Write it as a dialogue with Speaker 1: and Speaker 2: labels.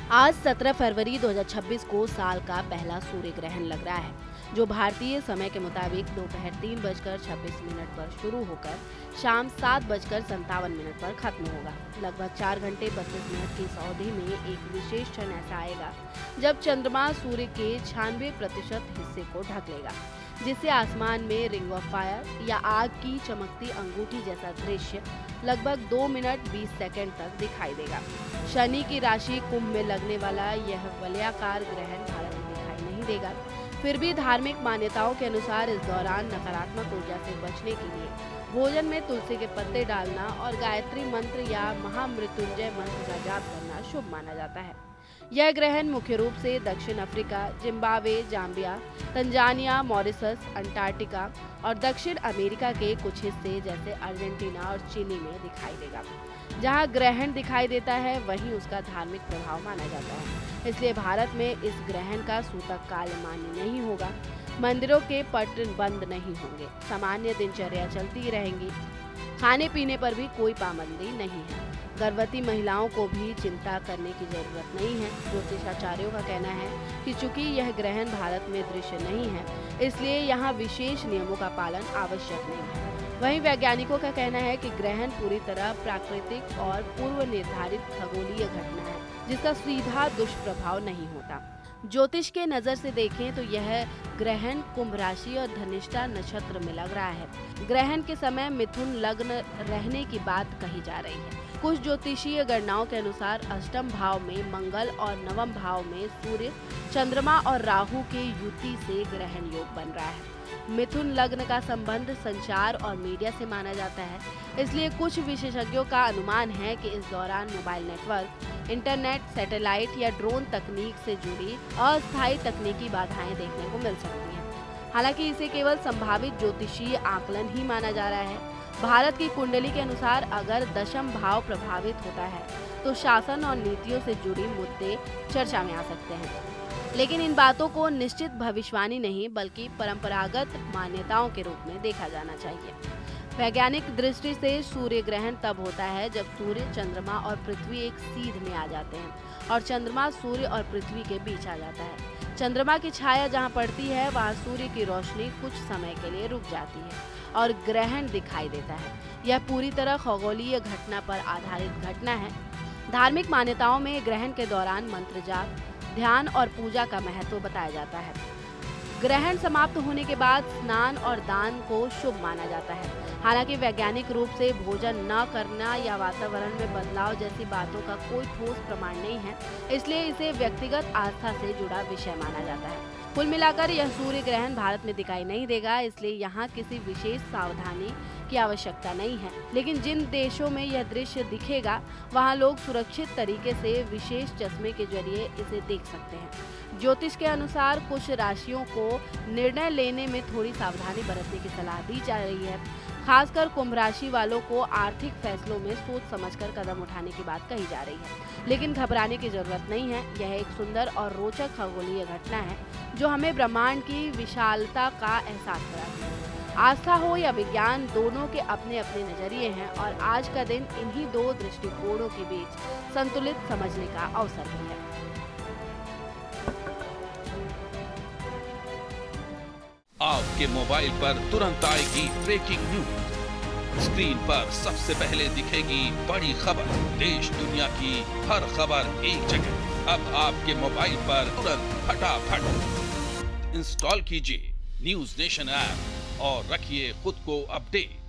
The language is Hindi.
Speaker 1: आज 17 फरवरी 2026 को साल का पहला सूर्य ग्रहण लग रहा है, जो भारतीय समय के मुताबिक दोपहर 3:26 पर शुरू होकर शाम 7:57 पर खत्म होगा। लगभग 4 घंटे 32 मिनट की इस अवधि में एक विशेष क्षण ऐसा आएगा जब चंद्रमा सूर्य के 96% हिस्से को ढक लेगा, जिससे आसमान में रिंग ऑफ फायर या आग की चमकती अंगूठी जैसा दृश्य लगभग 2 मिनट 20 सेकंड तक दिखाई देगा। शनि की राशि कुंभ में लगने वाला यह वलयाकार ग्रहण भारत में दिखाई नहीं देगा। फिर भी धार्मिक मान्यताओं के अनुसार इस दौरान नकारात्मक ऊर्जा से बचने के लिए भोजन में तुलसी के पत्ते डालना और गायत्री मंत्र या महामृत्युंजय मंत्र का जाप करना शुभ माना जाता है। यह ग्रहण मुख्य रूप से दक्षिण Africa, Zimbabwe, Zambia, Tanzania, Mauritius, Antarctica और दक्षिण अमेरिका के कुछ हिस्से जैसे अर्जेंटीना और चिली में दिखाई देगा। जहां ग्रहण दिखाई देता है वहीं उसका धार्मिक प्रभाव माना जाता है, इसलिए भारत में इस ग्रहण का सूतक काल मान्य नहीं होगा। मंदिरों के पट बंद नहीं होंगे, सामान्य दिनचर्या चलती रहेंगी, खाने पीने पर भी कोई पाबंदी नहीं है। गर्भवती महिलाओं को भी चिंता करने की जरूरत नहीं है। ज्योतिषाचार्यों का कहना है कि चूंकि यह ग्रहण भारत में दृश्य नहीं है, इसलिए यहाँ विशेष नियमों का पालन आवश्यक नहीं है। वहीं वैज्ञानिकों का कहना है कि ग्रहण पूरी तरह प्राकृतिक और पूर्व निर्धारित खगोलीय घटना है, जिसका सीधा दुष्प्रभाव नहीं होता। ज्योतिष के नजर से देखें तो यह ग्रहण कुंभ राशि और धनिष्ठा नक्षत्र में लग रहा है। ग्रहण के समय मिथुन लग्न रहने की बात कही जा रही है। कुछ ज्योतिषीय गणनाओं के अनुसार अष्टम भाव में मंगल और नवम भाव में सूर्य, चंद्रमा और राहु के युति से ग्रहण योग बन रहा है। मिथुन लग्न का संबंध संचार और मीडिया से माना जाता है, इसलिए कुछ विशेषज्ञों का अनुमान है कि इस दौरान मोबाइल नेटवर्क, इंटरनेट, सैटेलाइट या ड्रोन तकनीक से जुड़ी अस्थायी तकनीकी बाधाएं देखने को मिल सकती हैं। हालांकि इसे केवल संभावित ज्योतिषीय आकलन ही माना जा रहा है। भारत की कुंडली के अनुसार अगर दशम भाव प्रभावित होता है तो शासन और नीतियों से जुड़ी मुद्दे चर्चा में आ सकते हैं, लेकिन इन बातों को निश्चित भविष्यवाणी नहीं बल्कि परंपरागत मान्यताओं के रूप में देखा जाना चाहिए। वैज्ञानिक दृष्टि से सूर्य ग्रहण तब होता है जब सूर्य, चंद्रमा और पृथ्वी एक सीध में आ जाते हैं और चंद्रमा सूर्य और पृथ्वी के बीच आ जाता है। चंद्रमा की छाया जहां पड़ती है वहां सूर्य की रोशनी कुछ समय के लिए रुक जाती है और ग्रहण दिखाई देता है। यह पूरी तरह खगोलीय घटना पर आधारित घटना है। धार्मिक मान्यताओं में ग्रहण के दौरान मंत्र जाप, ध्यान और पूजा का महत्व बताया जाता है। ग्रहण समाप्त होने के बाद स्नान और दान को शुभ माना जाता है। हालांकि वैज्ञानिक रूप से भोजन न करना या वातावरण में बदलाव जैसी बातों का कोई ठोस प्रमाण नहीं है, इसलिए इसे व्यक्तिगत आस्था से जुड़ा विषय माना जाता है। कुल मिलाकर यह सूर्य ग्रहण भारत में दिखाई नहीं देगा, इसलिए यहाँ किसी विशेष सावधानी की आवश्यकता नहीं है। लेकिन जिन देशों में यह दृश्य दिखेगा वहाँ लोग सुरक्षित तरीके से विशेष चश्मे के जरिए इसे देख सकते हैं। ज्योतिष के अनुसार कुछ राशियों को निर्णय लेने में थोड़ी सावधानी बरतने की सलाह दी जा रही है। खासकर कुंभ राशि वालों को आर्थिक फैसलों में सोच समझकर कदम उठाने की बात कही जा रही है, लेकिन घबराने की जरूरत नहीं है। यह एक सुंदर और रोचक खगोलीय घटना है जो हमें ब्रह्मांड की विशालता का एहसास कराती है। आस्था हो या विज्ञान, दोनों के अपने अपने नजरिए हैं और आज का दिन इन्हीं दो दृष्टिकोणों के बीच संतुलित समझने का अवसर भी है।
Speaker 2: आपके मोबाइल पर तुरंत आएगी ब्रेकिंग न्यूज। स्क्रीन पर सबसे पहले दिखेगी बड़ी खबर। देश दुनिया की हर खबर एक जगह। अब आपके मोबाइल पर तुरंत फटाफट इंस्टॉल कीजिए न्यूज नेशन ऐप और रखिए खुद को अपडेट।